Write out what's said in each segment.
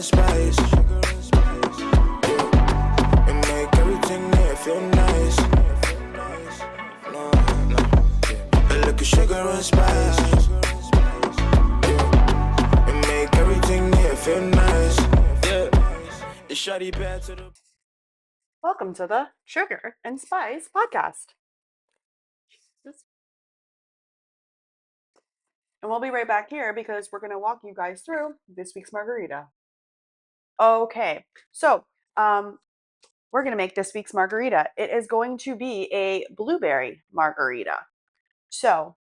and spice. Yeah. And make everything there feel nice. No, no. Yeah. A little sugar and spice. Yeah. And make everything there feel nice. Yeah. The shawty bad to the. Welcome to the Sugar and Spice podcast. And we'll be right back here because we're going to walk you guys through this week's margarita. Okay, so we're going to make this week's margarita. It is going to be a blueberry margarita. So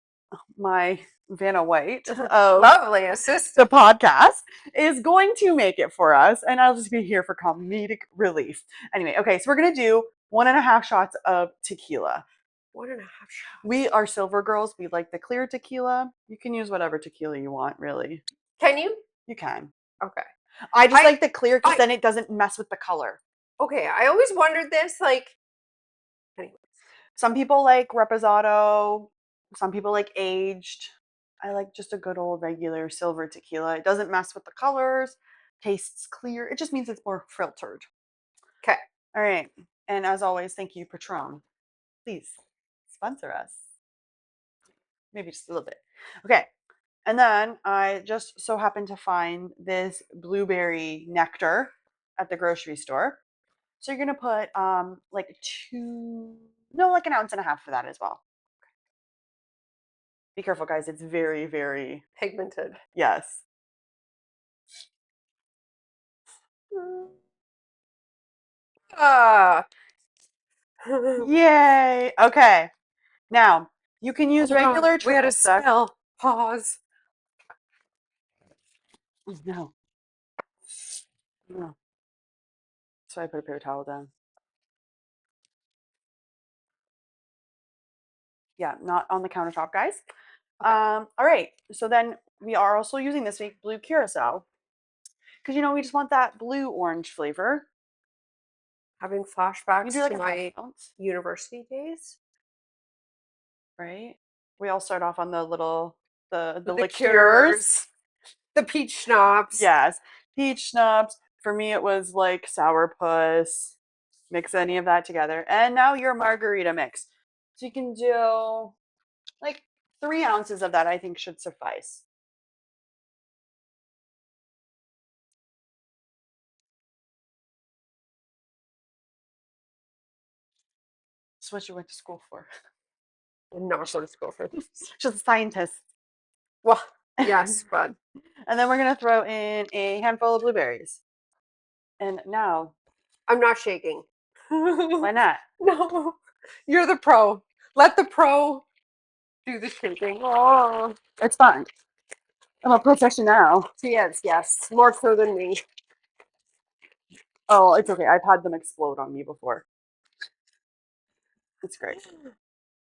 my Vanna White of Lovely assistant. the podcast is going to make it for us, and I'll just be here for comedic relief. Anyway, okay, so we're going to do 1.5 shots of tequila. 1.5 shots. We are silver girls. We like the clear tequila. You can use whatever tequila you want, really. Can you? You can. Okay. I just like the clear because then it doesn't mess with the color. Okay, I always wondered this, like, anyways. Some people like reposado. Some people like aged. I like just a good old regular silver tequila. It doesn't mess with the colors. Tastes clear. It just means it's more filtered. Okay. All right. And as always, thank you, Patron. Please sponsor us. Maybe just a little bit. Okay. And then I just so happened to find this blueberry nectar at the grocery store. So you're going to put like 1.5 ounces for that as well. Be careful, guys. It's very, very Pigmented. yes. Yay. Okay. Now, you can use regular We had a triple sec. spell. Pause. No. No. So I put a paper towel down. Yeah, not on the countertop, guys. All right. So then we are also using this week blue curacao. Because, we just want that blue-orange flavor. Having You flashbacks do like to a my ounce, university days. right? We all start off on the little, the liqueurs. liqueurs. The peach schnapps. Yes. Peach schnapps. For me, it was like sourpuss. Mix any of that together. And now your margarita mix. So you can do like 3 ounces of that, I think should suffice. That's what you went to school for. I'm not going to school for this. She's a scientist. Well, yes, but. And then we're going to throw in a handful of blueberries. And now. I'm not shaking. Why not? No. You're the pro. Let the pro do the shaking. Oh. It's fine. I'm a professional. She is, yes. More so than me. Oh, it's okay. I've had them explode on me before. It's great.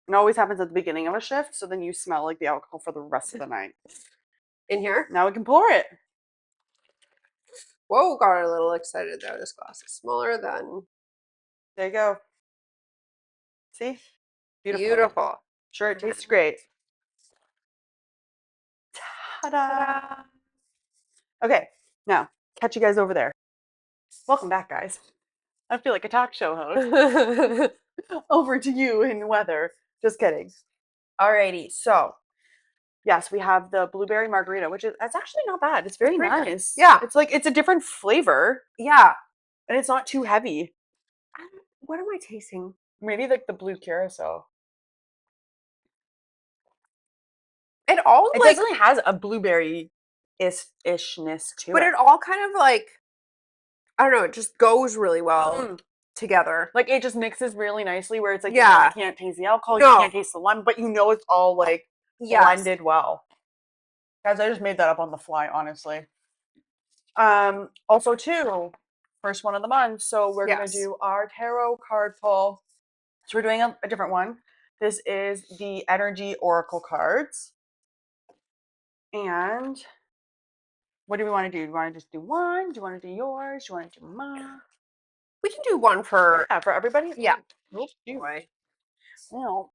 It always happens at the beginning of a shift, so then you smell like the alcohol for the rest of the night. In here? Now we can pour it. Whoa, got a little excited there. This glass is smaller than. There you go. See? Beautiful. Sure, it tastes great. Ta-da! Okay, now, catch you guys over there. Welcome back, guys. I feel like a talk show host. Over to you in weather. Just kidding. Alrighty, so yes, we have the blueberry margarita, which is it's actually not bad. It's very nice. Yeah. It's a different flavor. Yeah. And it's not too heavy. What am I tasting? Maybe like the blue curacao. It definitely has a blueberry ishness to it. But it all kind of like, I don't know, it just goes really well together. Like it just mixes really nicely where it's like, yeah, you can't taste the alcohol, no. You can't taste the lime, but it's all like blended well. Guys, I just made that up on the fly, honestly. Also too, first one of the month, so we're gonna do our tarot card pull. So we're doing a different one. This is the Energy Oracle cards. And what do we want to do? Do you want to just do one? Do you want to do yours? Do you want to do mine? We can do one for everybody? Yeah. Anyway. Well,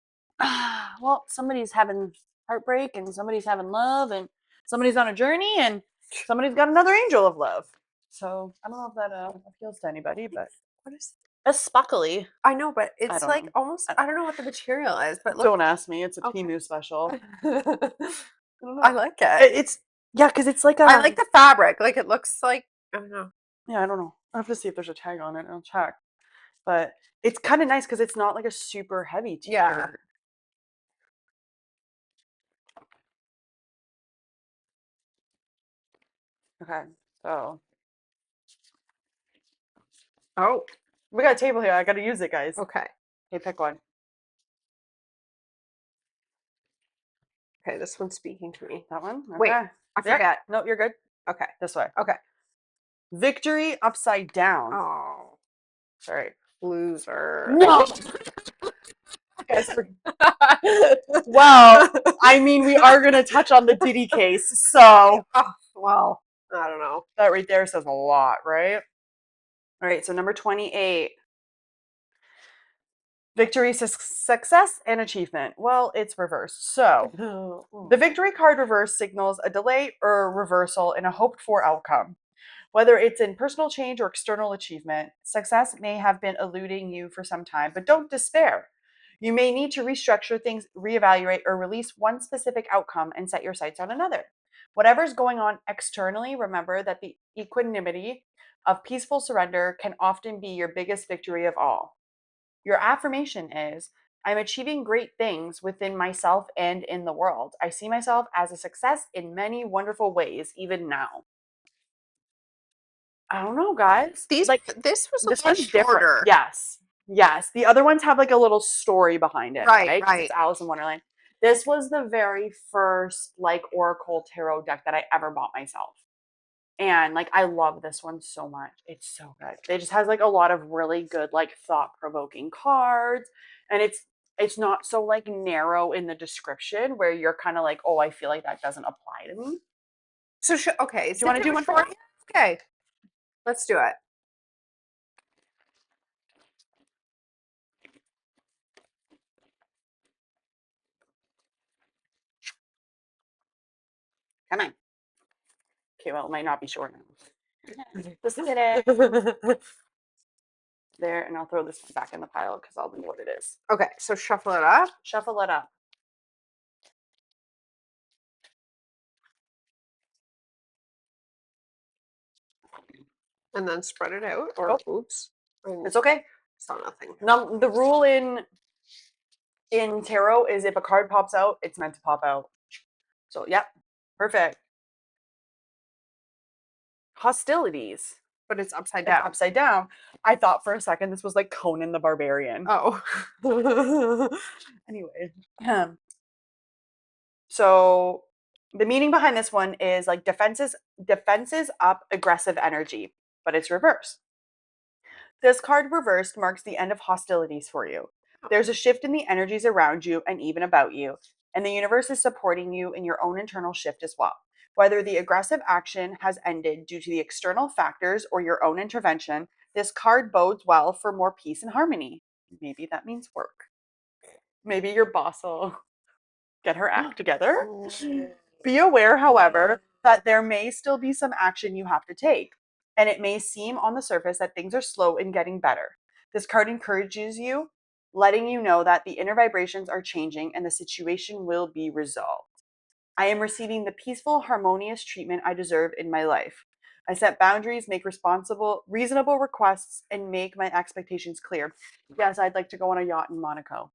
somebody's having heartbreak and somebody's having love and somebody's on a journey and somebody's got another angel of love. So I don't know if that appeals to anybody, but What is? a sparkly. I know, but it's don't like know. almost. I don't know what the material is, but look. Don't ask me. It's a Okay. Timu special. I don't know. I like it. It's yeah, because it's like a. I like the fabric. Like it looks like I don't know. Yeah, I don't know. I have to see if there's a tag on it. I'll check. But it's kind of nice because it's not like a super heavy t-shirt. Yeah. Okay, so Oh. we got a table here. I got to use it, guys. Okay. Hey, pick one. Okay. This one's speaking to me. That one? Okay. Wait, I Yeah. forget. No, you're good. Okay. This way. Okay. Victory upside down. Oh, Sorry. loser. No. Guys, well, I mean, we are going to touch on the Diddy case. So Oh, well, I don't know. that right there says a lot, right? All right. So number 28. Victory, success, and achievement. Well, it's reversed. So the victory card reverse signals a delay or reversal in a hoped for outcome. Whether it's in personal change or external achievement, success may have been eluding you for some time, but don't despair. You may need to restructure things, reevaluate, or release one specific outcome and set your sights on another. Whatever's going on externally, remember that the equanimity of peaceful surrender can often be your biggest victory of all. Your affirmation is I'm achieving great things within myself and in the world. I see myself as a success in many wonderful ways, even now. I don't know, guys. These Like this was a this little one's different. shorter. Yes. Yes. The other ones have like a little story behind it, Right, right? 'Cause right. it's Alice in Wonderland. This was the very first like Oracle tarot deck that I ever bought myself. And like I love this one so much. It's so good. It just has like a lot of really good like thought-provoking cards, and it's not so like narrow in the description where you're kind of like, "Oh, I feel like that doesn't apply to me." So okay, Do you want to do one for me? Okay, let's do it. Come on. Okay, well, it might not be short now. Just a minute. There, and I'll throw this one back in the pile because I'll know what it is. Okay, so shuffle it up. Shuffle it up. And then spread it out. Or oops. It's okay. Saw nothing. Now, the rule in tarot is if a card pops out, it's meant to pop out. So, yep, perfect. Hostilities. But it's upside It's down. upside down. I thought for a second this was like Conan the Barbarian. Oh. Anyway, so the meaning behind this one is like defenses up, aggressive energy, but it's reversed. This card reversed marks the end of hostilities for you. There's a shift in the energies around you and even about you, and the universe is supporting you in your own internal shift as well. Whether the aggressive action has ended due to the external factors or your own intervention, this card bodes well for more peace and harmony. Maybe that means work. Maybe your boss will get her act together. Be aware, however, that there may still be some action you have to take, and it may seem on the surface that things are slow in getting better. This card encourages you, letting you know that the inner vibrations are changing and the situation will be resolved. I am receiving the peaceful, harmonious treatment I deserve in my life. I set boundaries, make reasonable requests, and make my expectations clear. Yes, I'd like to go on a yacht in Monaco.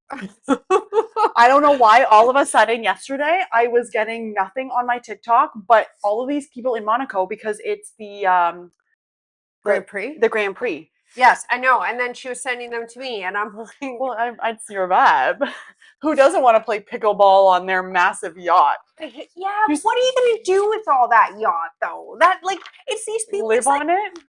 I don't know why all of a sudden yesterday I was getting nothing on my TikTok, but all of these people in Monaco because it's the Grand Prix? The Grand Prix. Yes, I know. And then she was sending them to me, and I'm like, Well, I'd see your vibe. Who doesn't want to play pickleball on their massive yacht? yeah, but what are you gonna do with all that yacht though? That like it's these people Live on it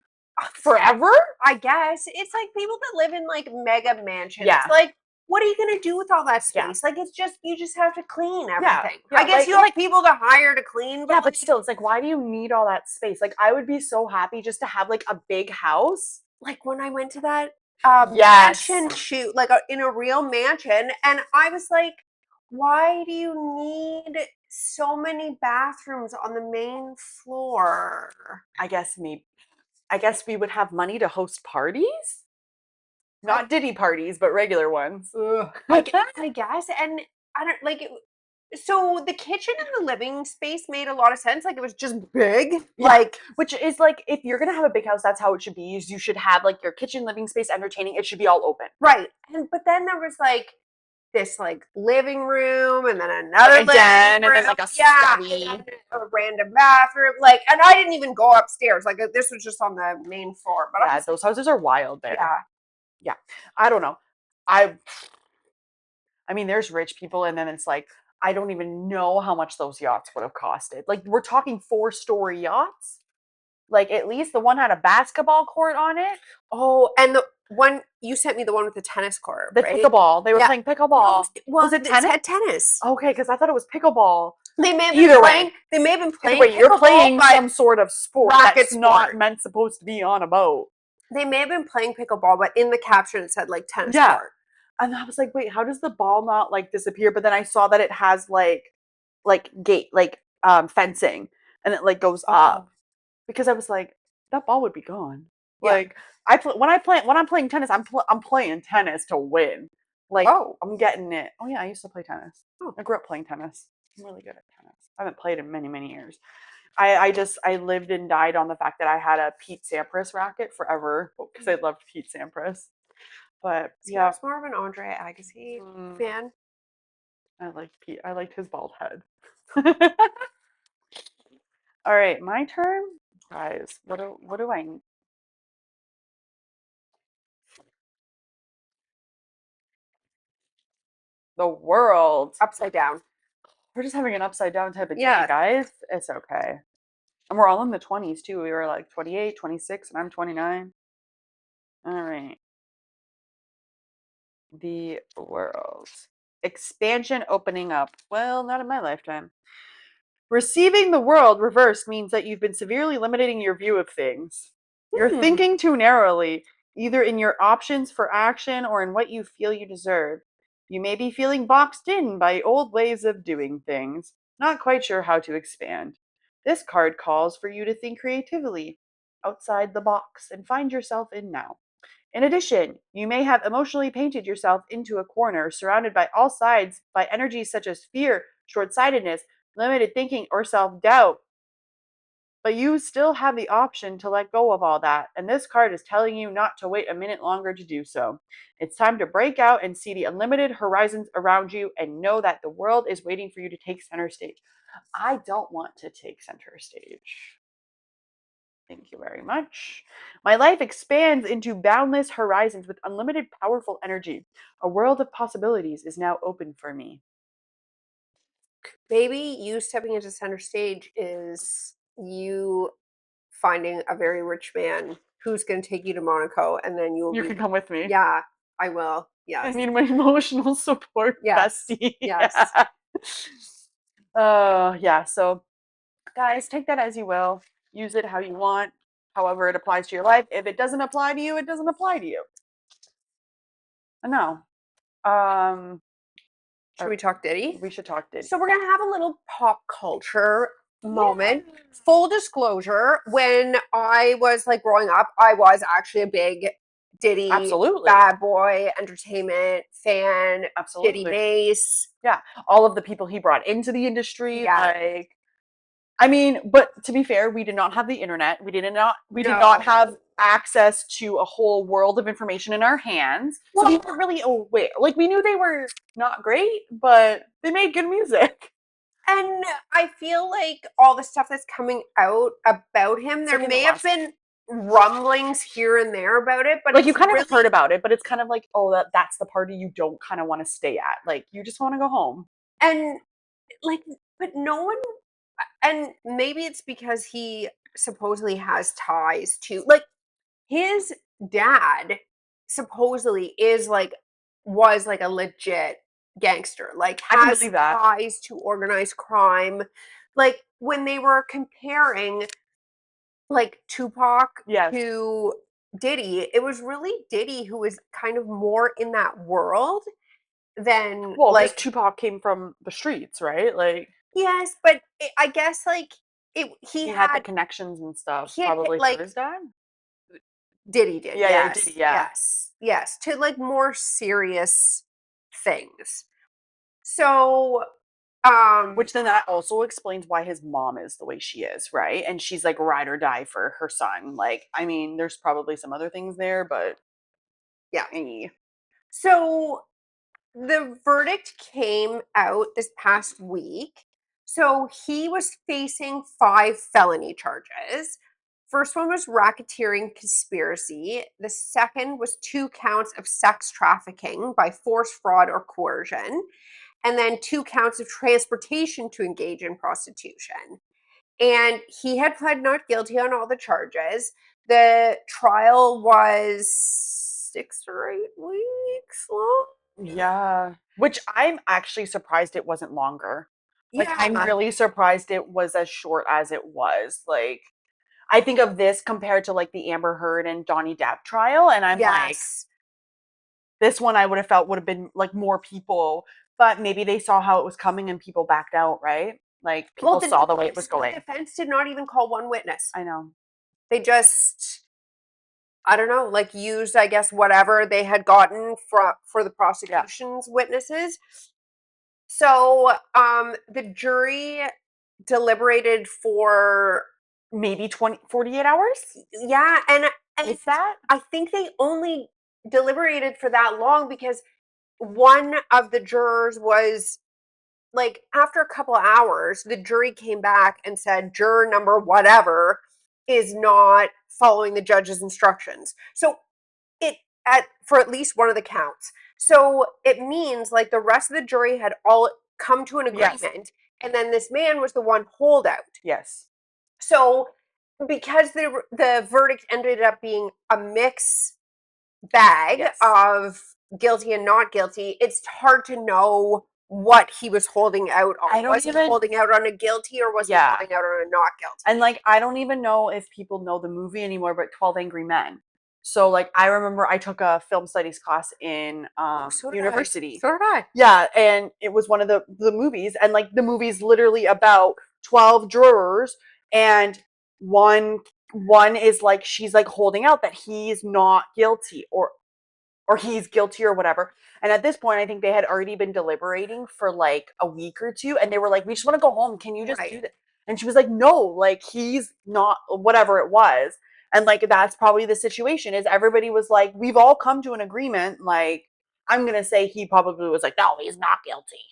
forever? I guess. It's like people that live in like mega mansions. Yeah. Like, what are you gonna do with all that Yeah. space? Like it's just you just have to clean everything. Yeah, I guess like- you have people to hire to clean, Yeah, but still, it's like, why do you need all that space? Like, I would be so happy just to have like a big house. like when I went to that Yes. mansion shoot, like in a real mansion, and I was like, why do you need so many bathrooms on the main floor? I guess maybe I guess we would have money to host parties. Not Diddy parties, but regular ones. I guess, and I don't like it. So the kitchen and the living space made a lot of sense. Like it was just big. Yeah. Like Which is like, if you're gonna have a big house, that's how it should be. You should have like your kitchen, living space, entertaining. It should be all open. right. And but then there was like this like living room and then another Like a living den, room. and then like a yeah, study. and then a random bathroom. Like, and I didn't even go upstairs. Like this was just on the main floor. But I Yeah, was, those houses are wild there. yeah. I don't know. I mean, there's rich people, and then it's like, I don't even know how much those yachts would have costed. Like, we're talking 4-story yachts. Like, at least the one had a basketball court on it. Oh, and the one you sent me, the one with the tennis court, The right? pickleball. They were Yeah. playing pickleball. Well, Was it it tennis? had tennis. Okay, because I thought it was pickleball. They may have Either been way. playing. They may have been playing. Wait, you're pickleball, playing but some sort of sport racket that's not sport. meant supposed to be on a boat. They may have been playing pickleball, but in the caption it said like tennis Yeah. court. And I was like, wait, how does the ball not like disappear? But then I saw that it has like gate, like fencing, and it like goes up. Because I was like, that ball would be gone. Yeah. Like when I'm playing tennis, I'm playing tennis to win. Like I'm getting it. Oh yeah, I used to play tennis. I grew up playing tennis. I'm really good at tennis. I haven't played in many years. I lived and died on the fact that I had a Pete Sampras racket forever because I loved Pete Sampras. But I was more of an Andre Agassi fan. I liked Pete. I liked his bald head. All right, my turn, guys. What do I? The world Upside down. We're just having an upside down type of day, Yeah. guys. It's okay. And we're all in the 20s too. We were like 28, 26, and I'm 29. All right. The world. Expansion opening up. Well, not in my lifetime. Receiving the world reversed means that you've been severely limiting your view of things. You're thinking too narrowly, either in your options for action or in what you feel you deserve. You may be feeling boxed in by old ways of doing things, not quite sure how to expand. This card calls for you to think creatively, outside the box, and find yourself in now. In addition, you may have emotionally painted yourself into a corner, surrounded by all sides by energies such as fear, short-sightedness, limited thinking, or self-doubt. But you still have the option to let go of all that, and this card is telling you not to wait a minute longer to do so. It's time to break out and see the unlimited horizons around you and know that the world is waiting for you to take center stage. I don't want to take center stage. Thank you very much. My life expands into boundless horizons with unlimited powerful energy. A world of possibilities is now open for me. Maybe you stepping into center stage is you finding a very rich man who's going to take you to Monaco, and then you will You be. can come with me. Yeah, I will. I Yes. need my emotional support, Yes. bestie. Yes. Yeah. So, guys, take that as you will. Use it how you want, however it applies to your life. If it doesn't apply to you, it doesn't apply to you. No. Should we talk Diddy? We should talk Diddy. So we're gonna have a little pop culture moment. Full disclosure: when I was like growing up, I was actually a big Diddy, Absolutely. Bad Boy Entertainment fan. Absolutely. Diddy bass. Yeah, all of the people he brought into the industry. Yeah. Like, I mean, but to be fair, we did not have the internet. We did not have access to a whole world of information in our hands. So we weren't really aware. Like, we knew they were not great, but they made good music. And I feel like all the stuff that's coming out about him, there may have been rumblings here and there about it, but like, you kind of heard about it, but it's kind of like, oh, that's the party you don't kind of want to stay at. Like, you just want to go home. And like, but no one, and maybe it's because he supposedly has ties to, like, his dad supposedly was like a legit gangster, like I can has believe that. ties to organized crime. Like when they were comparing like Tupac to Diddy, it was really Diddy who was kind of more in that world than like Tupac came from the streets, right? Like, yes, but I guess like he had the connections and stuff, probably like through his dad. Diddy did, Yeah, yes. Diddy, yeah. Yes, to like more serious things. So, Which then that also explains why his mom is the way she is, right? And she's like ride or die for her son. Like, I mean, there's probably some other things there, but yeah. eh. So the verdict came out this past week. So he was facing 5 felony charges. First one was racketeering conspiracy. The second was 2 counts of sex trafficking by force, fraud, or coercion. And then 2 counts of transportation to engage in prostitution. And he had pled not guilty on all the charges. The trial was 6 or 8 weeks long. Yeah. Which I'm actually surprised it wasn't longer. Like, I'm Yeah. really surprised it was as short as it was. Like, I think of this compared to like the Amber Heard and Johnny Depp trial, and I'm like, Yes. this one I would have felt would have been like more people, but maybe they saw how it was coming and people backed out, right? Like people Well, saw the way it was going. the defense did not even call one witness. I know. They just, I don't know, like used, I guess, whatever they had gotten for the prosecution's witnesses. So, the jury deliberated for, Maybe 20, 48 hours? yeah, and Is that? I think they only deliberated for that long because one of the jurors was like, after a couple of hours, the jury came back and said juror number whatever is not following the judge's instructions. So it for at least one of the counts. So it means like the rest of the jury had all come to an Yes. agreement, and then this man was the one holdout. Yes. So because the verdict ended up being a mix bag Yes. of guilty and not guilty, it's hard to know what he was holding out on. I don't Was he even- holding out on a guilty or was Yeah. he holding out on a not guilty? And like, I don't even know if people know the movie anymore, but 12 Angry Men. So like, I remember I took a film studies class in So did university. So did I. Yeah, and it was one of the movies, and like the movie's literally about 12 jurors, and one is like, she's like holding out that he's not guilty, or he's guilty or whatever. And at this point, I think they had already been deliberating for like a week or two, and they were like, we just want to go home. Can you just do Right. that? And she was like, no, like he's not, whatever it was. And like, that's probably the situation, is everybody was like, we've all come to an agreement. Like, I'm gonna say he probably was like, no, he's not guilty.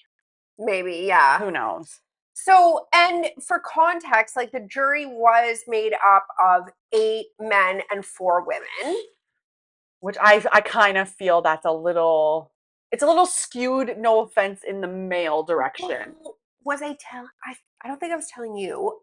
Maybe, yeah. Who knows? So, and for context, like the jury was made up of 8 men and 4 women. Which I kind of feel that's it's a little skewed, no offense, in the male direction. Was I I don't think I was telling you.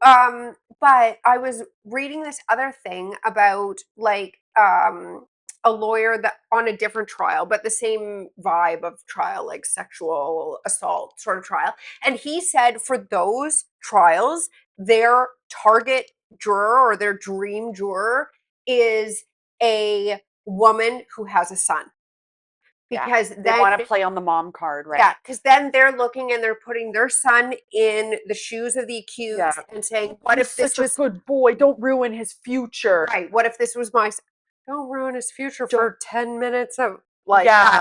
But I was reading this other thing about like a lawyer that on a different trial, but the same vibe of trial, like sexual assault sort of trial. And he said for those trials, their target juror or their dream juror is a woman who has a son. Because they then want to play on the mom card, right? yeah, because then they're looking and they're putting their son in the shoes of the accused Yeah. and saying, what He's if this such was a good boy? Don't ruin his future. right? What if this was my son? Don't ruin his future Don't- for 10 minutes of like Yeah.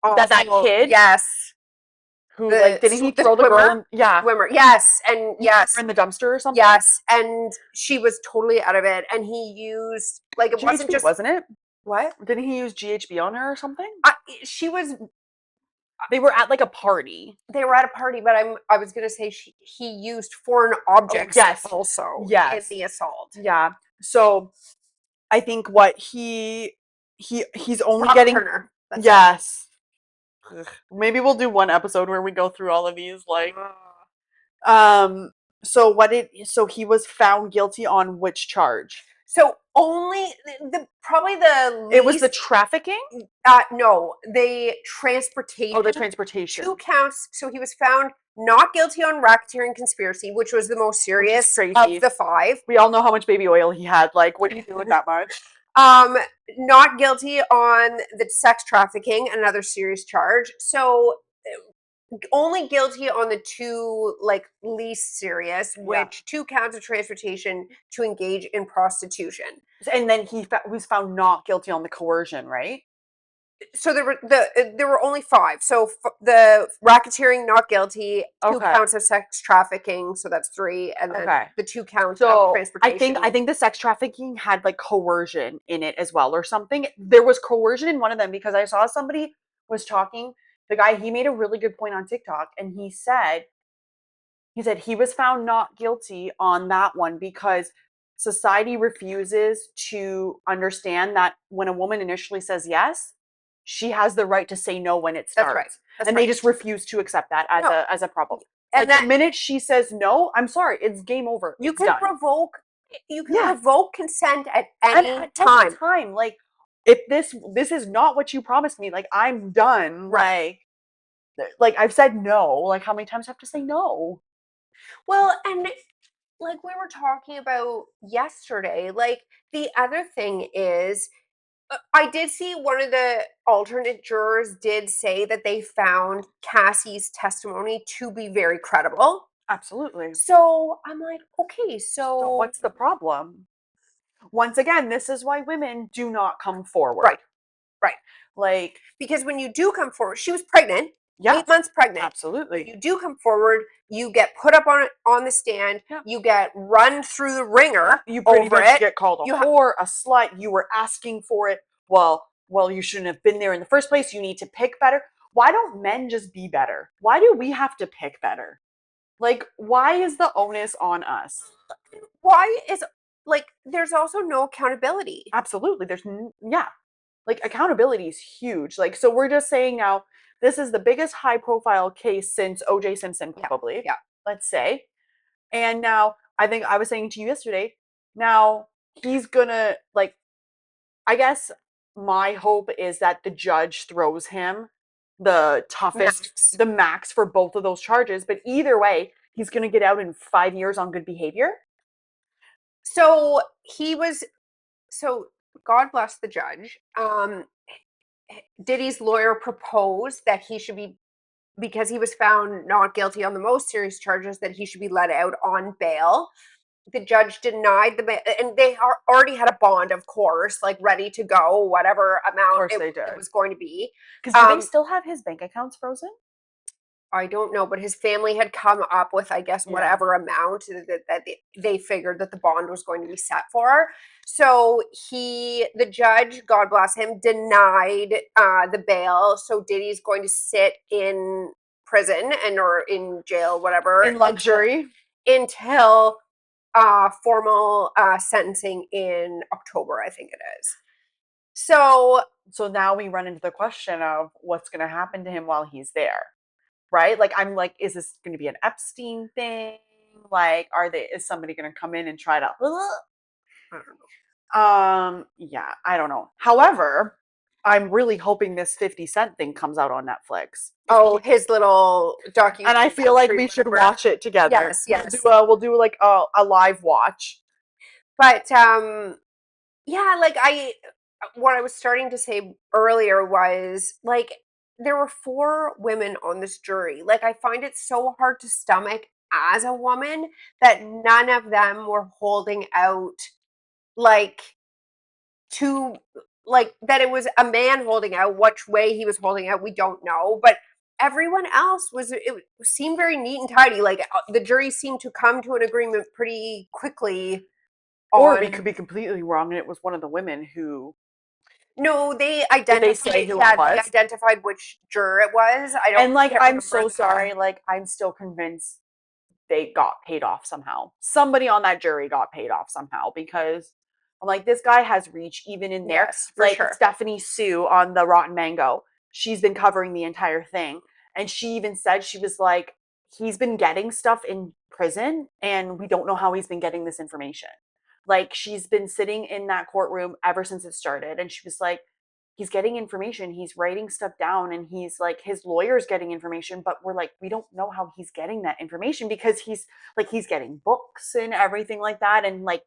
that. That Also, kid? yes, Who the like didn't he the throw the girl swimmer? in? Yeah, swimmer, yes, and yes, in the dumpster or something. yes, and she was totally out of it, and he used like it wasn't GHB, just wasn't it? what Didn't he use GHB on her or something? she was. They were at like a party. They were at a party, but I was gonna say he used foreign objects yes. also Yes. in the assault. Yeah. So I think what he's only Rob getting Turner. That's yes. Ugh. Maybe we'll do one episode where we go through all of these like so he was found guilty on which charge? So only probably the least, It was the trafficking? no, the transportation. Oh, the transportation. 2 counts. So he was found not guilty on racketeering conspiracy, which was the most serious crazy. of the 5. We all know how much baby oil he had. Like, what do you do with that much? Not guilty on the sex trafficking, another serious charge. So only guilty on the two like least serious, which 2 counts of transportation to engage in prostitution. And then he was found not guilty on the coercion, right? So there were only 5. So the racketeering not guilty, 2 Okay. counts of sex trafficking, so that's 3, and then Okay. the 2 counts of So transportation. I think the sex trafficking had like coercion in it as well or something. There was coercion in one of them because I saw somebody was talking. The guy, he made a really good point on TikTok, and he said he was found not guilty on that one because society refuses to understand that when a woman initially says yes, she has the right to say no when it starts. That's right. That's and right. they just refuse to accept that as No. as a problem. And like the minute she says no, I'm sorry, it's game over. You It's can done. revoke consent at any time. Like, if this is not what you promised me, like I'm done. Right. Like I've said no. Like how many times do I have to say no? Well, and like we were talking about yesterday, like the other thing is I did see one of the alternate jurors did say that they found Cassie's testimony to be very credible. Absolutely. So I'm like, okay, So what's the problem? Once again, this is why women do not come forward. Right. Like, because when you do come forward, she was pregnant, yeah, 8 months pregnant. absolutely. When you do come forward, you get put up on the stand. Yeah. You get run through the ringer. You pretty over much it. get called a whore, a slut. You were asking for it. Well, you shouldn't have been there in the first place. You need to pick better. Why don't men just be better? Why do we have to pick better? Like, why is the onus on us? Why is like there's also no accountability. Absolutely. Like accountability is huge. Like, so we're just saying now, this is the biggest high profile case since OJ Simpson, probably. Yeah. Let's say. And now I think I was saying to you yesterday, now he's gonna, like, I guess my hope is that the judge throws him the toughest, the max for both of those charges. But either way, he's gonna get out in 5 years on good behavior. So God bless the judge. Diddy's lawyer proposed that he should be, because he was found not guilty on the most serious charges, that he should be let out on bail. The judge denied the bail, and they already had a bond, of course, like ready to go, whatever amount it was going to be. Because do they still have his bank accounts frozen? I don't know, but his family had come up with, I guess, whatever amount that they figured that the bond was going to be set for. So the judge, God bless him, denied the bail. So Diddy's going to sit in prison or in jail, whatever, in luxury until formal sentencing in October, I think it is. So now we run into the question of what's going to happen to him while he's there. Right? Like, I'm like, is this going to be an Epstein thing? Like, is somebody going to come in and try to, I don't know. Yeah, I don't know. However, I'm really hoping this 50 Cent thing comes out on Netflix. Oh, his little documentary. And I feel like we should watch it together. Yes. We'll do like a live watch. But, yeah, like what I was starting to say earlier was, like, there were 4 women on this jury. Like, I find it so hard to stomach as a woman that none of them were holding out, like, that it was a man holding out. Which way he was holding out, we don't know. But everyone else it seemed very neat and tidy. Like, the jury seemed to come to an agreement pretty quickly. Or we could be completely wrong, and it was one of the women who. No, they identified. They identified which juror it was. I don't. And like, I'm so sorry. Like, I'm still convinced they got paid off somehow. Somebody on that jury got paid off somehow, because I'm like, this guy has reach even in there. Yes, for like sure. Stephanie Sue on the Rotten Mango, she's been covering the entire thing, and she even said, she was like, he's been getting stuff in prison, and we don't know how he's been getting this information. Like, she's been sitting in that courtroom ever since it started, and she was like, he's getting information, he's writing stuff down, and he's like, his lawyer's getting information, but we're like, we don't know how he's getting that information, because he's getting books and everything like that. And like,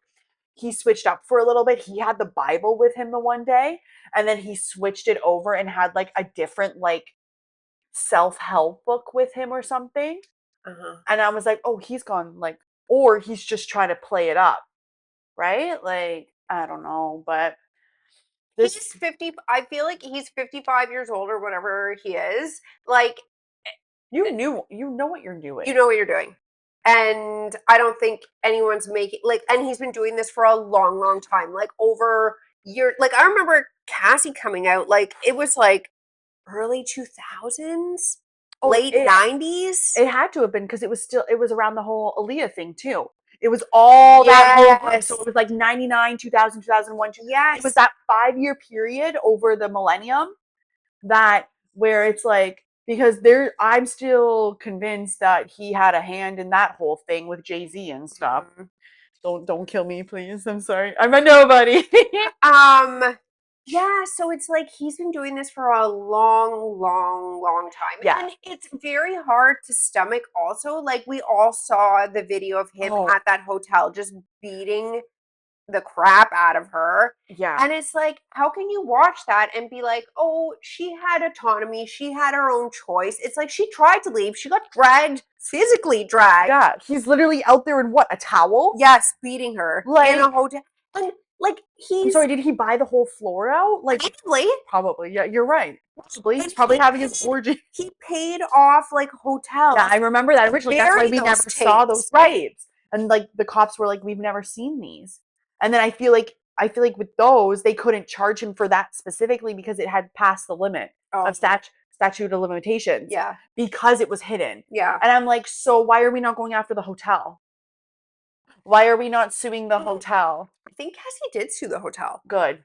he switched up for a little bit. He had the Bible with him the one day, and then he switched it over and had like a different like self-help book with him or something. Uh-huh. And I was like, oh, he's gone, like, or he's just trying to play it up, right? Like, I don't know, but He's this 50. I feel like he's 55 years old or whatever he is. Like, you know what you're doing. you know what you're doing. And I don't think anyone's making, like, and he's been doing this for a long, long time, like over years. Like, I remember Cassie coming out, like, it was like early 2000s, Oh, late 90s. It had to have been because it was around the whole Aaliyah thing too. It was all that whole group. So Yes. it was like 99, 2000, 2001. It was Yes. that 5-year period over the millennium that where it's like because I'm still convinced that he had a hand in that whole thing with Jay-Z and stuff. Mhm. Don't kill me, please. I'm sorry. I'm a nobody. Yeah, so it's like he's been doing this for a long, long, long time. Yeah. And it's very hard to stomach also. Like, we all saw the video of him Oh. at that hotel just beating the crap out of her. Yeah. And it's like, how can you watch that and be like, oh, she had autonomy, she had her own choice? It's like she tried to leave, she got dragged, physically dragged. Yeah. He's literally out there in what, a towel? Yes, beating her in Like, a hotel. And like, I'm he's sorry, did he buy the whole floor out? Like, probably, probably. Yeah, you're right. Probably. He's and probably having his orgy. he paid off like hotels. Yeah, I remember that originally. That's why bury we those never saw those tapes. tapes. And like the cops were like, we've never seen these. And then I feel like with those, they couldn't charge him for that specifically because it had passed the limit Oh, of statute of limitations. yeah, Because it was hidden. yeah. And I'm like, so why are we not going after the hotel? Why are we not suing the hotel? I think Cassie did sue the hotel. Good.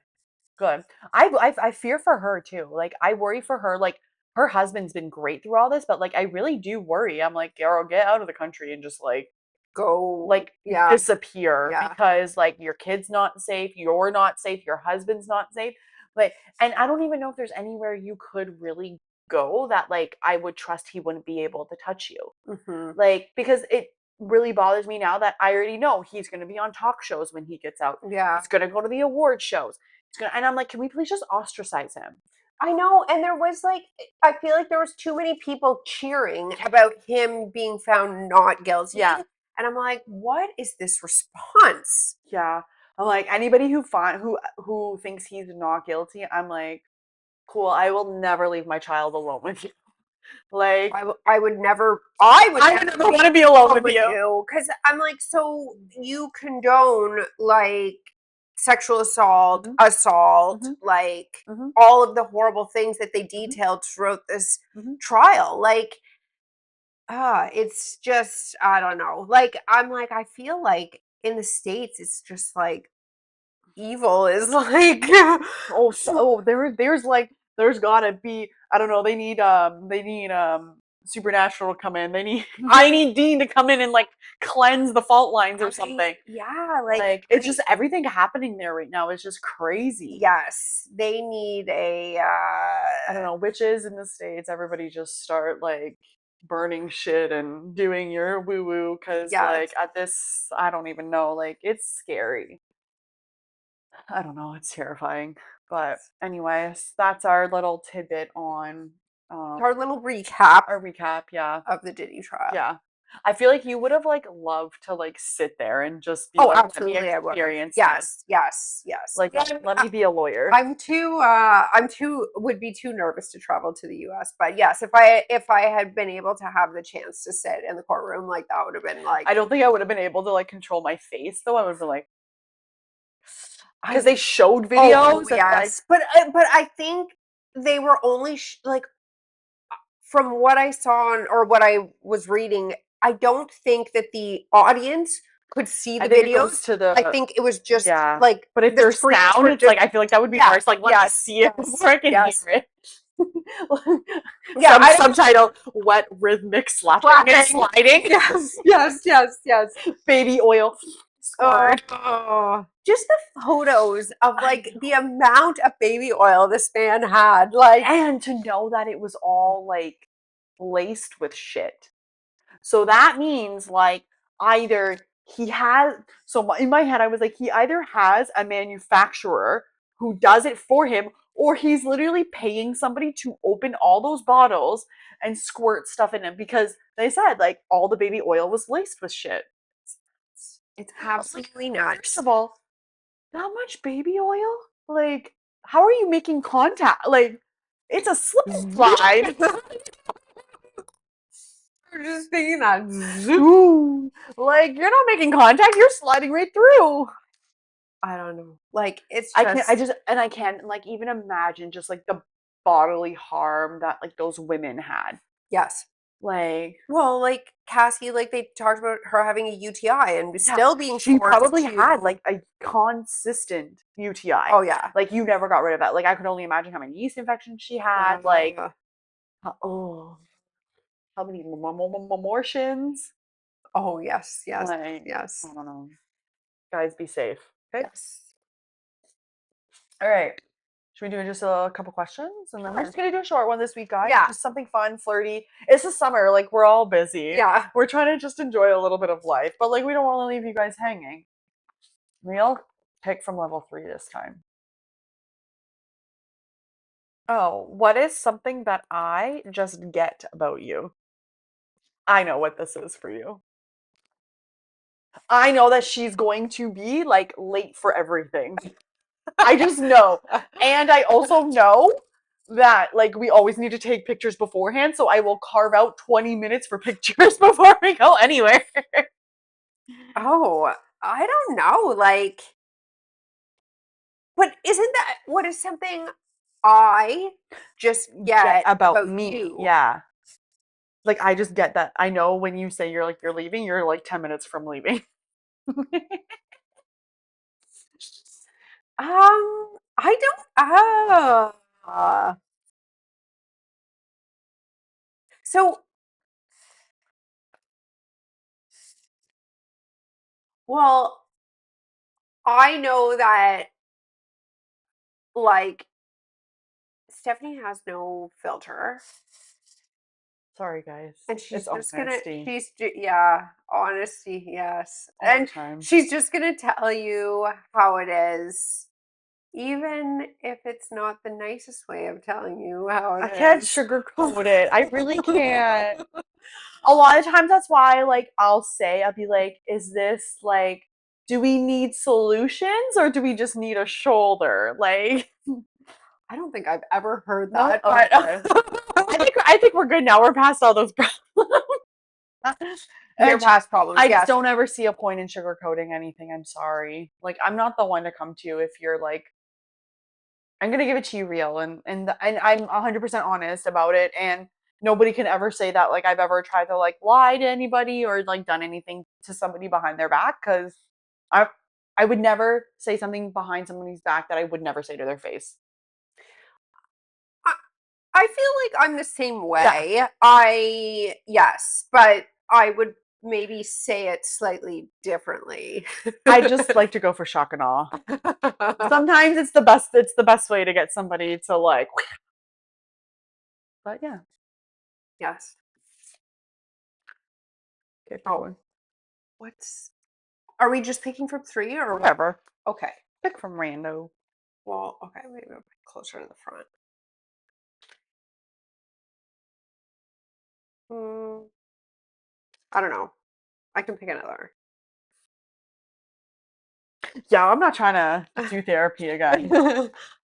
Good. I fear for her too. Like I worry for her. Like her husband's been great through all this, but like I really do worry. I'm like, girl, get out of the country and just like Go, like disappear Yeah. because like your kid's not safe, you're not safe, your husband's not safe. Like, and I don't even know if there's anywhere you could really go that like I would trust he wouldn't be able to touch you. Mhm. Like because it really bothers me now that I already know he's going to be on talk shows when he gets out. Yeah. He's going to go to the award shows. And I'm like, can we please just ostracize him? I know, and there was like, I feel like there was too many people cheering about him being found not guilty. Yeah. And I'm like, what is this response? Yeah. I'm like, anybody who thinks he's not guilty, I'm like, cool, I will never leave my child alone with you. Like, I would never want to be alone with you. because I'm like, so you condone like sexual assault, Mhm. assault, Mhm. like Mhm. all of the horrible things that they detailed throughout this Mhm. trial. Like, it's just, I don't know. Like, I'm like, I feel like in the States, it's just like evil is like, There's gotta be, I don't know, they need Supernatural to come in. They need Dean to come in and like cleanse the fault lines or something. Yeah, Like it's just everything happening there right now is just crazy. yes, they need a I don't know, witches in the States, everybody just start like burning shit and doing your woo woo because Yes. like at this, I don't even know, like it's scary. I don't know, it's terrifying. But anyways, that's our little tidbit on our little recap our recap. Yeah. of the Diddy trial. Yeah. I feel like you would have like loved to like sit there and just be Oh, like, let me absolutely, I would. experience this. Yes, yes, yes. Like Yeah, let me be a lawyer. would be too nervous to travel to the US. But yes, if I had been able to have the chance to sit in the courtroom, like that would have been like, I don't think I would have been able to like control my face though. I would have been like, because they showed videos. oh, yes. But I think they were only like, from what I saw or what I was reading, I don't think that the audience could see the I think it goes videos. to the, I think it was just yeah. like, But if the there's screens sound, were it's like I feel like that would be Yeah, worse. Like let me see it before I can yes. hear it. Yeah, I don't- subtitle: wet rhythmic slapping and sliding. Yes, yes, yes, yes. Baby oil. Squirt. Oh, just the photos of like the amount of baby oil this man had, like, And to know that it was all like laced with shit. So that means like either he has, so in my head I was like, he either has a manufacturer who does it for him, or he's literally paying somebody to open all those bottles and squirt stuff in them because they said like all the baby oil was laced with shit. It's absolutely First nuts. of all, that much baby oil? Like, how are you making contact? Like, it's a slip and slide. I'm just thinking that. Ooh, like you're not making contact, you're sliding right through. I don't know. Like it's I just. can't like even imagine just like the bodily harm that like those women had. Yes. Like, Well, like Cassie, like they talked about her having a UTI and yeah, still being she forced probably to. had like a consistent UTI. Oh yeah. Like you never got rid of that. Like I could only imagine how many yeast infections she had. Like, oh, how many abortions? Oh yes, yes, Like, yes, I don't know. Guys, be safe. Okay. yes. All right. Should we do just a couple questions? And then we're Sure. just going to do a short one this week, guys. Yeah. Just something fun, flirty. It's the summer. Like, we're all busy. Yeah. We're trying to just enjoy a little bit of life, but like, we don't want to leave you guys hanging. Real pick from level 3 this time. Oh, what is something that I just get about you? I know what this is for you. I know that she's going to be like late for everything. I just know. And I also know that like we always need to take pictures beforehand, so I will carve out 20 minutes for pictures before we go anywhere. Oh, I don't know. Like, but isn't that what is something I just get about about me. you? Yeah. Like I just get that. I know when you say you're like you're leaving, you're like 10 minutes from leaving. I don't. So, well, I know that like Stephanie has no filter. Sorry guys. And she's It's just gonna, honesty yeah, honesty, yes. all the And time. she's just gonna tell you how it is, even if it's not the nicest way of telling you how I it can't is. sugarcoat it. I really can't. A lot of times that's why like I'll be like, is this like do we need solutions or do we just need a shoulder? Like I don't think I've ever heard no, that, but okay. I think we're good now. We're past all those problems. your past problems, I just yes. don't ever see a point in sugarcoating anything. I'm sorry. Like I'm not the one to come to you if you're like I'm gonna give it to you real and I'm 100% honest about it and nobody can ever say that like I've ever tried to like lie to anybody or like done anything to somebody behind their back because I I would never say something behind somebody's back that I would never say to their face. I feel like I'm the same way. Yes, but I would maybe say it slightly differently. I just like to go for shock and awe. Sometimes it's the best way to get somebody to like but yeah. Yes. Okay, pick Oh, one. are we just picking from 3 or what? Whatever. Okay. Pick from rando. Well, okay, maybe I'll put closer to the front. I don't know. I can pick another. Yeah, I'm not trying to do therapy again.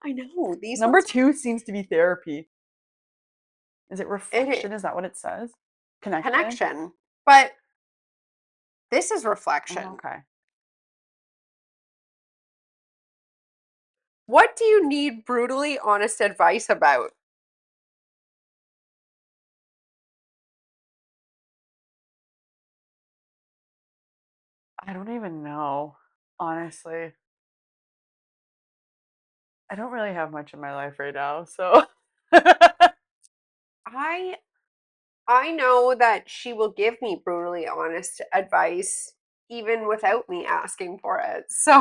I know. These Number ones, 2 seems to be therapy. Is it it reflection? is Is that what it says? Connection? connection. But this is reflection. Oh, okay. What do you need brutally honest advice about? I don't even know, honestly. I don't really have much in my life right now, so I I know that she will give me brutally honest advice even without me asking for it. So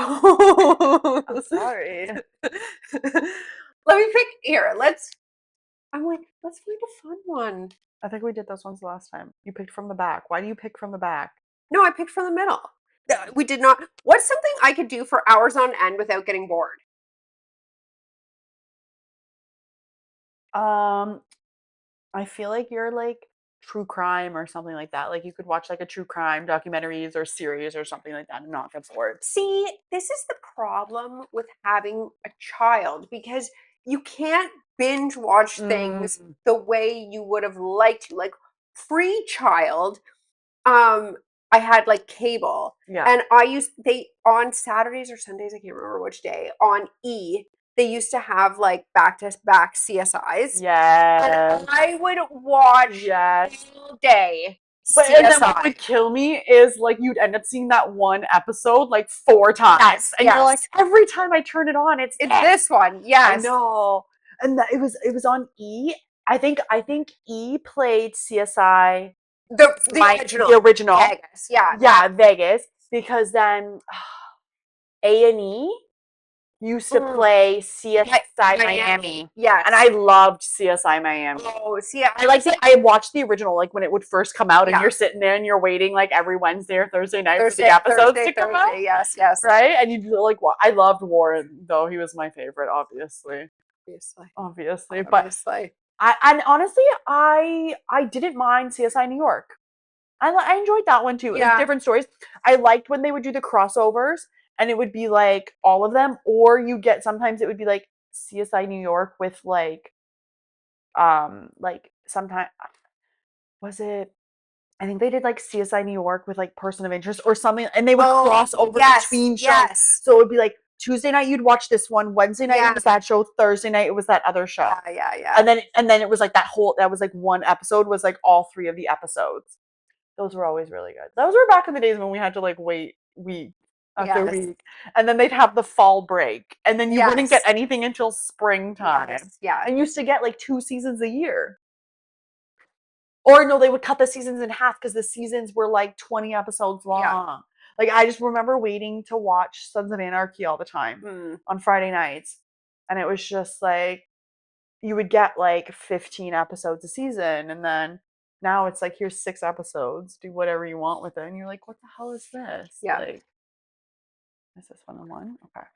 I'm sorry. let me pick here. I'm like, let's find a fun one. I think we did those ones last time. You picked from the back. Why do you pick from the back? No, I picked from the middle. We did not. What's something I could do for hours on end without getting bored? I feel like you're like true crime or something like that. Like you could watch like a true crime documentaries or series or something like that and not get bored. See, this is the problem with having a child because you can't binge watch things Mm, the way you would have liked to. Like pre-child, I had like cable yeah. and I used they on Saturdays or Sundays, I can't remember which day, on E, they used to have like back to back CSIs. Yes. And I would watch Yes. all day But and then what CSI. would kill me is like you'd end up seeing that one episode like 4 times. Yes, And you're like, yes. every time I turn it on, it's It's this. this one, I yes. know. And that it was on E. I think E played CSI The original. the original. Vegas, yeah. Yeah, Vegas. Because then A&E used to play CSI Miami. Yes. And I loved CSI Miami. Oh, see, I I liked it. I watched the original like when it would first come out, and Yeah. you're sitting there and you're waiting like every Wednesday or Thursday night for Thursday, the episodes Thursday, to come out, Thursday, yes, yes. right? And you'd be like, I loved Warren though; he was my favorite, obviously, Obviously. But and honestly, I didn't mind CSI New York. I enjoyed that one too. It was Yeah. different stories. I liked when they would do the crossovers, and it would be like all of them, or you get sometimes it would be like CSI New York with like sometimes was it I think they did like CSI New York with like Person of Interest or something, and they would cross over between shows. Yes. So it would be like Tuesday night you'd watch this one, Wednesday night Yeah. it was that show, Thursday night it was that other show. Yeah. And then it was like that was like one episode was like all 3 of the episodes. Those were always really good. Those were back in the days when we had to like wait week after Yes. week. And then they'd have the fall break. And then you wouldn't get Yes. anything until springtime. Yeah. And you used to get like 2 seasons a year. Or no, they would cut the seasons in half because the seasons were like 20 episodes long. Yeah. Like I just remember waiting to watch Sons of Anarchy all the time on Friday nights. And it was just like you would get like 15 episodes a season, and then now it's like here's 6 episodes, do whatever you want with it, and you're like, what the hell is this? Yeah. Like, is this one on one? Okay.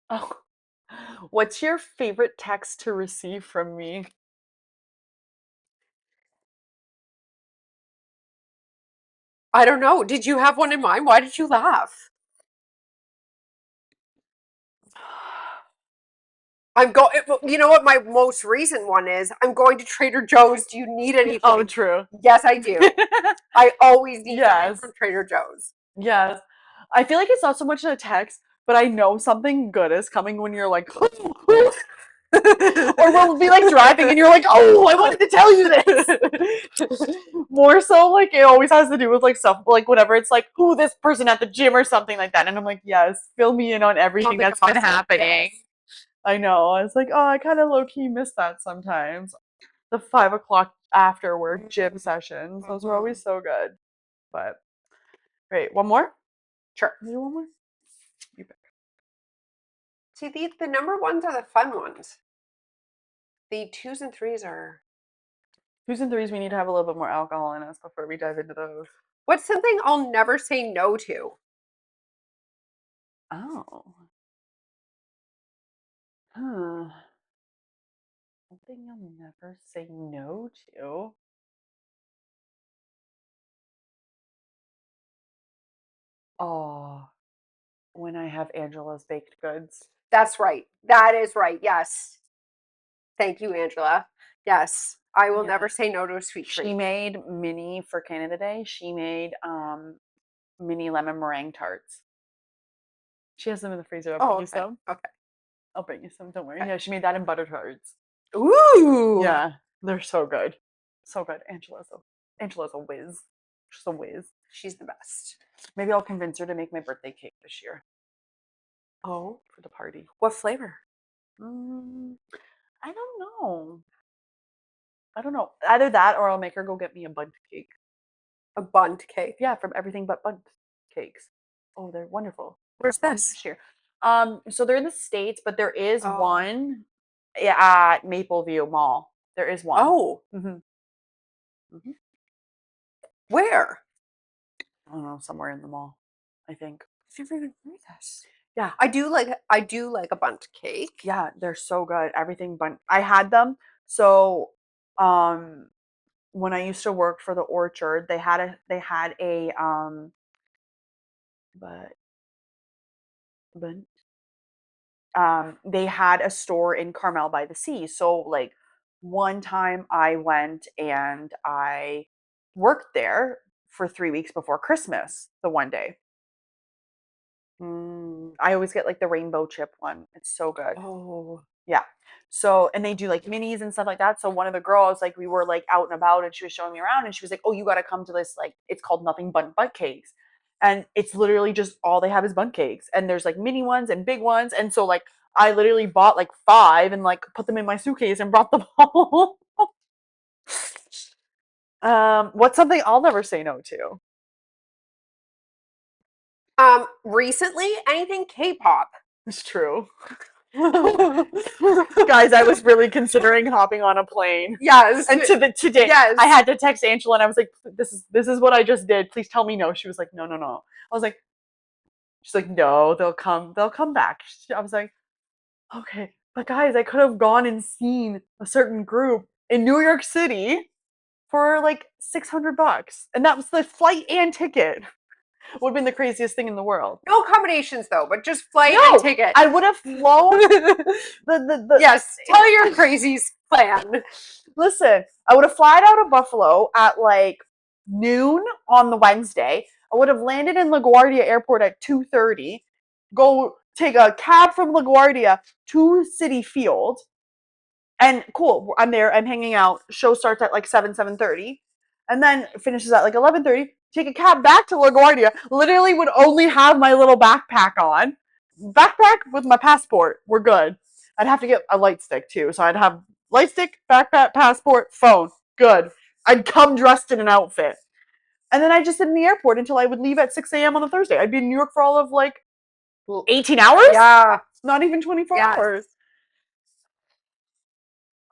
Oh, what's your favorite text to receive from me? I don't know. Did you have one in mind? Why did you laugh? You know what my most recent one is? I'm going to Trader Joe's. Do you need anything? Oh, true. Yes, I do. I always need something Yes. from Trader Joe's. Yes. I feel like it's not so much a text, but I know something good is coming when you're like, or we'll be like driving and you're like, oh, I wanted to tell you this. More so, like it always has to do with like stuff, like whatever. It's like, who this person at the gym or something like that, and I'm like, yes, fill me in on everything that's been happening. Yes. I know. I was like, oh, I kind of low key miss that sometimes. The 5 o'clock after work gym sessions, those were always so good. But great, one more. Sure. Is there one more? You pick. See, the number ones are the fun ones. The 2s and 3s are. 2s and 3s, we need to have a little bit more alcohol in us before we dive into those. What's something I'll never say no to? Oh. Huh. Something you'll never say no to. Oh, when I have Angela's baked goods. That's right. That is right. Yes. Thank you, Angela. Yes. I will never say no to a sweet treat. She made mini for Canada Day. She made mini lemon meringue tarts. She has them in the freezer. I'll bring you some. Okay. I'll bring you some. Don't worry. Yeah, she made that in butter tarts. Ooh. Yeah, they're so good. So good. Angela's a whiz. She's a whiz. She's the best. Maybe I'll convince her to make my birthday cake this year. Oh, for the party. What flavor? I don't know. Either that or I'll make her go get me a bundt cake. A bundt cake? Yeah, from Everything But Bundt Cakes. Oh, they're wonderful. Where's this? Here. So they're in the States, but there is one at Mapleview Mall. There is one. Oh. Where? I don't know, somewhere in the mall, I think. I've never even heard this. Yeah. I do like a bundt cake. Yeah, they're so good. Everything but I had them. So when I used to work for the orchard, they had a but but they had a store in Carmel by the sea. So like one time I went and I worked there for 3 weeks before Christmas, the one day. I always get like the rainbow chip one. It's so good. Oh. Yeah. So, and they do like minis and stuff like that. So one of the girls, like we were like out and about and she was showing me around and she was like, "Oh, you got to come to this, like it's called Nothing But Butt Cakes." And it's literally just all they have is bun cakes. And there's like mini ones and big ones. And so like I literally bought like 5 and like put them in my suitcase and brought them home. What's something I'll never say no to? Recently, anything K-pop. It's true. Guys, I was really considering hopping on a plane. Yes. And today, Yes. I had to text Angela and I was like, "This is what I just did. Please tell me no." She was like, "No, no, no." I was like, "She's like, no, they'll come back." I was like, "Okay, but guys, I could have gone and seen a certain group in New York City for like $600, and that was the flight and ticket. Would have been the craziest thing in the world." No accommodations though, but just flight No, and ticket. I would have flown the Yes, tell your crazies plan. Listen, I would have flied out of Buffalo at like noon on the Wednesday. I would have landed in LaGuardia Airport at 2:30. Go take a cab from LaGuardia to Citi Field. And cool, I'm there, I'm hanging out. Show starts at like 7:30. And then finishes at like 11:30. Take a cab back to LaGuardia. Literally would only have my little backpack on. Backpack with my passport. We're good. I'd have to get a light stick too. So I'd have light stick, backpack, passport, phone. Good. I'd come dressed in an outfit. And then I just sit in the airport until I would leave at 6 a.m. on a Thursday. I'd be in New York for all of like 18 hours? Yeah. Not even 24 Yes. hours.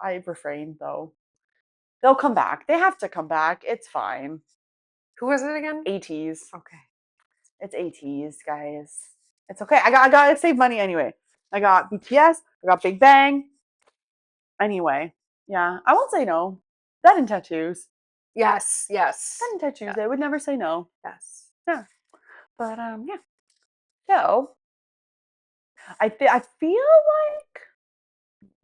I refrained though. They'll come back. They have to come back. It's fine. Who was it again? ATs. Okay. It's ATs, guys. It's okay. I gotta save money anyway. I got BTS. I got Big Bang. Anyway, yeah, I won't say no. That and tattoos. Yes, yes. That and tattoos. Yeah. I would never say no. Yes. Yeah. But yeah. So I feel like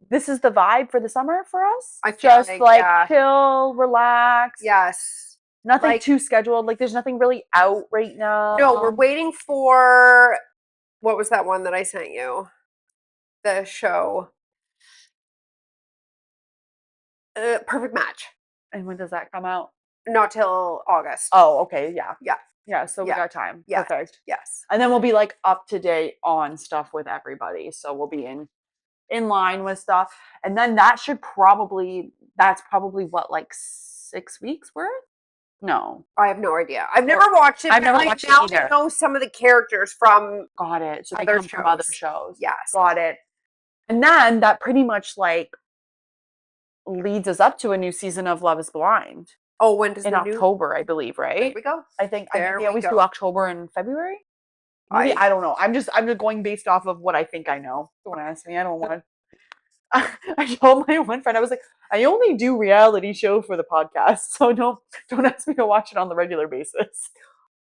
this is the vibe for the summer for us. I feel Just like, like yeah. chill, relax. Yes. Nothing Like- too scheduled. Like there's nothing really out right now. No, we're waiting for what was that one that I sent you? The show. Perfect Match. And when does that come out? Not till August. Oh, okay, yeah. Yeah. Yeah, so we Yeah. got time. Yeah. Perfect. Yes. And then we'll be like up to date on stuff with everybody. So we'll be in line with stuff. And then that's probably what, like 6 weeks worth? No. I have no idea. I've never watched it. I've but never I watched it now either. know some of the characters from Got it. So they other come from other shows. shows. Yes. Got it. And then that pretty much like leads us up to a new season of Love is Blind Oh, when does in the new? October, I believe, right? There we go. I think There they we always do go. October and February. Maybe I- I don't know. I'm just don't based off of what I think I know. Don't ask me. I don't want. I told my one friend I was like, I only do reality show for the podcast, so don't ask me to watch it on the regular basis.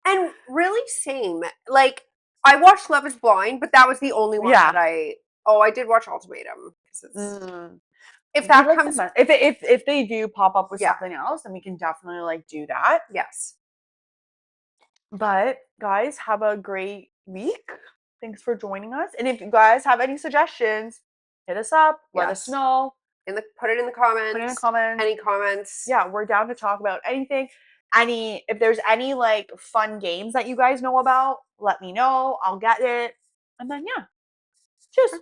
And really same. Like I watched Love is Blind, but that was the only one Yeah. that I did watch Ultimatum. 'Cause it's- If We that like comes, if they do pop up with Yeah. something else, then we can definitely like do that. yes. But guys, have a great week. Thanks for joining us. And if you guys have any suggestions, hit us up. Let us Yes. know. Put it in the comments. Put it in the comments. Any comments? Yeah, we're down to talk about anything. If there's any like fun games that you guys know about, let me know. I'll get it. And then yeah. Cheers.